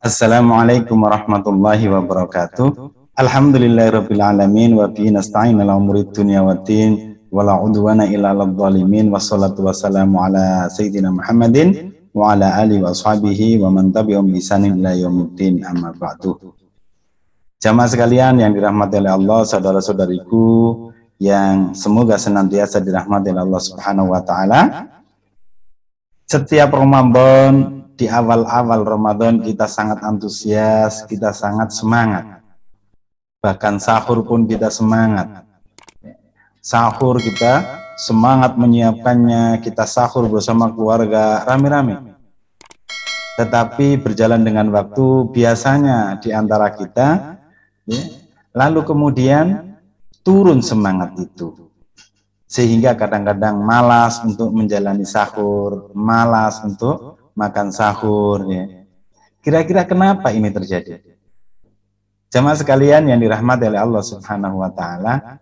Assalamualaikum warahmatullahi wabarakatuh. Alhamdulillahirabbil alamin wa bihi nasta'in ala umuri dunya waddin wala udwana illa 'alal zalimin wassalatu wassalamu ala sayyidina Muhammadin wa ala alihi wa ashabihi wa man tabi'ahum bi ihsanin ila yaumiddin, amma ba'du. Jamaah sekalian yang dirahmati oleh Allah, saudara-saudariku yang semoga senantiasa dirahmati oleh Allah Subhanahu wa taala. Setiap Ramadan, di awal-awal Ramadan kita sangat antusias, kita sangat semangat. Bahkan sahur pun kita semangat. Sahur kita semangat menyiapkannya, kita sahur bersama keluarga rame-rame. Tetapi berjalan dengan waktu, biasanya di antara kita, lalu kemudian turun semangat itu. Sehingga kadang-kadang malas untuk menjalani sahur, malas untuk makan sahur. Kira-kira kenapa ini terjadi? Jamaah sekalian yang dirahmati oleh Allah Subhanahu wa taala,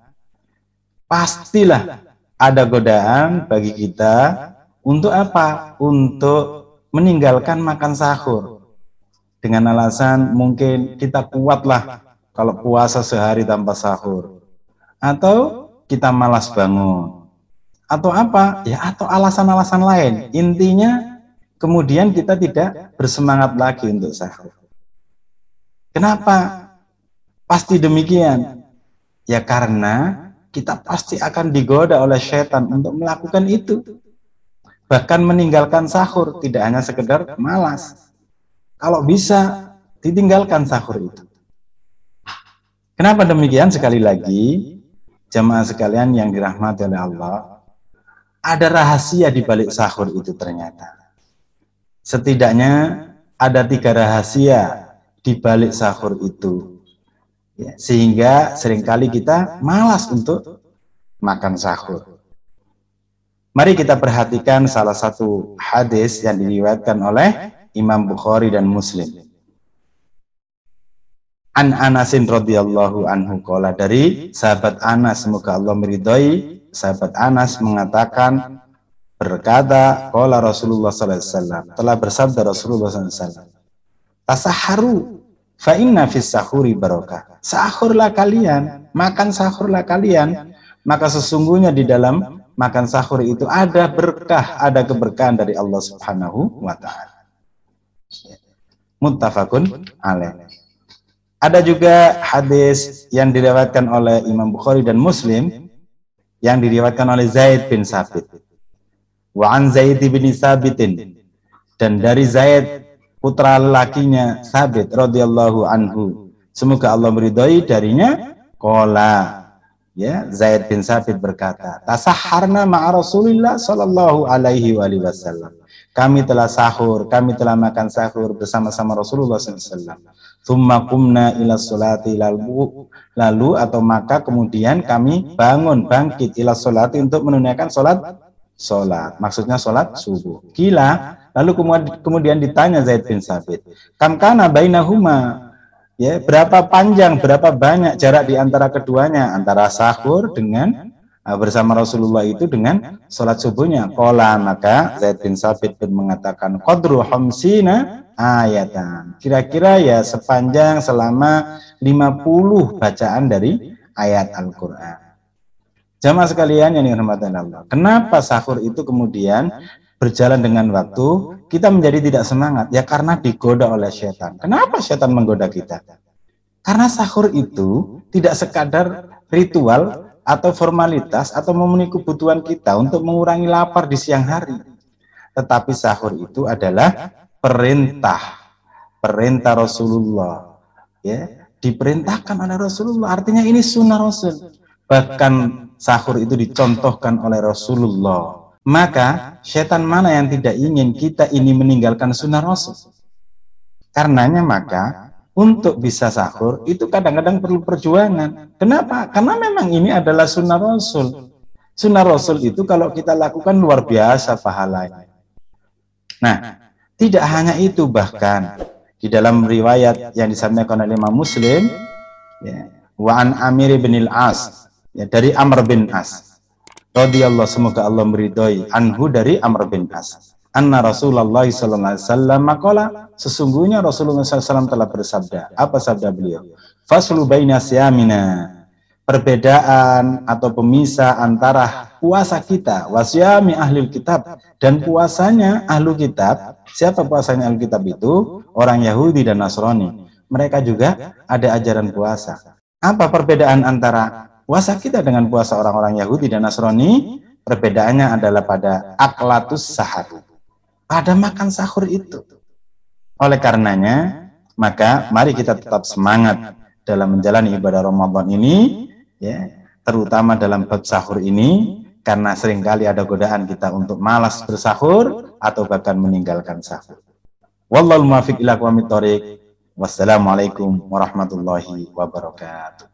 pastilah ada godaan bagi kita untuk apa? Untuk meninggalkan makan sahur. Dengan alasan mungkin kita kuatlah kalau puasa sehari tanpa sahur. Atau kita malas bangun. Atau apa? Ya, atau alasan-alasan lain. Intinya kemudian kita tidak bersemangat lagi untuk sahur. Kenapa? Pasti demikian. Ya karena kita pasti akan digoda oleh setan untuk melakukan itu. Bahkan meninggalkan sahur, tidak hanya sekedar malas. Kalau bisa, ditinggalkan sahur itu. Kenapa demikian? Sekali lagi, jamaah sekalian yang dirahmati oleh Allah, ada rahasia di balik sahur itu ternyata. Setidaknya ada 3 rahasia di balik sahur itu. Ya, sehingga seringkali kita malas untuk makan sahur. Mari kita perhatikan salah satu hadis yang diriwayatkan oleh Imam Bukhari dan Muslim. An Anasin radhiyallahu anhu qala, dari sahabat Anas, semoga Allah meridhai, sahabat Anas mengatakan, berkata, qala Rasulullah sallallahu alaihi wasallam, telah bersabda Rasulullah sallallahu alaihi wasallam, tasaharu fa inna fis sahuri barakah. Sahurlah kalian, makan sahurlah kalian, maka sesungguhnya di dalam makan sahur itu ada berkah, ada keberkahan dari Allah Subhanahu wa taala. Muttafaqun alaih. Ada juga hadis yang diriwayatkan oleh Imam Bukhari dan Muslim yang diriwayatkan oleh Zaid bin Sabit. Wa an Zaid bin Sabitin, dan dari Zaid putra lelakinya Sabit radhiyallahu anhu, semoga Allah meridhai darinya, qala, ya, Zaid bin Sabit berkata, tasahharna ma'a Rasulillah sallallahu alaihi wasallam. Kami telah sahur, kami telah makan sahur bersama-sama Rasulullah sallallahu alaihi wasallam. Tsumma qumna ila sholati, lalu atau maka kemudian kami bangkit ila sholati untuk menunaikan sholat, maksudnya sholat subuh. Kila, lalu kemudian ditanya Zaid bin Sabit, kam kana bainahuma, ya, berapa panjang, berapa banyak jarak di antara keduanya, antara sahur dengan bersama Rasulullah itu dengan sholat subuhnya. Qala, maka Zaid bin Sabit pun mengatakan, qadru hamsina ayatan, kira-kira ya sepanjang selama 50 bacaan dari ayat Al-Quran. Jamaah sekalian yang dirahmati Allah, kenapa sahur itu kemudian berjalan dengan waktu kita menjadi tidak semangat? Ya karena digoda oleh setan. Kenapa setan menggoda kita? Karena sahur itu tidak sekadar ritual atau formalitas atau memenuhi kebutuhan kita untuk mengurangi lapar di siang hari. Tetapi sahur itu adalah perintah Rasulullah, ya, diperintahkan oleh Rasulullah, artinya ini sunnah Rasul. Bahkan sahur itu dicontohkan oleh Rasulullah. Maka setan mana yang tidak ingin kita ini meninggalkan sunnah Rasul? Karenanya maka untuk bisa sahur itu kadang-kadang perlu perjuangan. Kenapa? Karena memang ini adalah sunnah Rasul. Sunnah Rasul itu kalau kita lakukan luar biasa pahalanya. Nah, tidak hanya itu, bahkan di dalam riwayat yang disampaikan oleh Imam Muslim, ya, wa an Amir bin al-As, ya, dari Amr bin As radhiyallahu, semoga Allah meridhai, anhu, dari Amr bin As, Anna Rasulullah sallallahu alaihi wasallam maqala, sesungguhnya Rasulullah SAW telah bersabda. Apa sabda beliau? Faslu baina siyamina, perbedaan atau pemisah antara puasa kita wasyami ahlul kitab dan puasanya ahlu kitab. Siapa puasanya ahlu kitab itu? Orang Yahudi dan Nasrani. Mereka juga ada ajaran puasa. Apa perbedaan antara puasa kita dengan puasa orang-orang Yahudi dan Nasrani? Perbedaannya adalah pada aklatus sahar, pada makan sahur itu. Oleh karenanya, maka mari kita tetap semangat dalam menjalani ibadah Ramadan ini, ya, terutama dalam bab sahur ini, karena seringkali ada godaan kita untuk malas bersahur atau bahkan meninggalkan sahur. Wallahul muwaffiq ila aqwamit thoriq. Wassalamualaikum warahmatullahi wabarakatuh.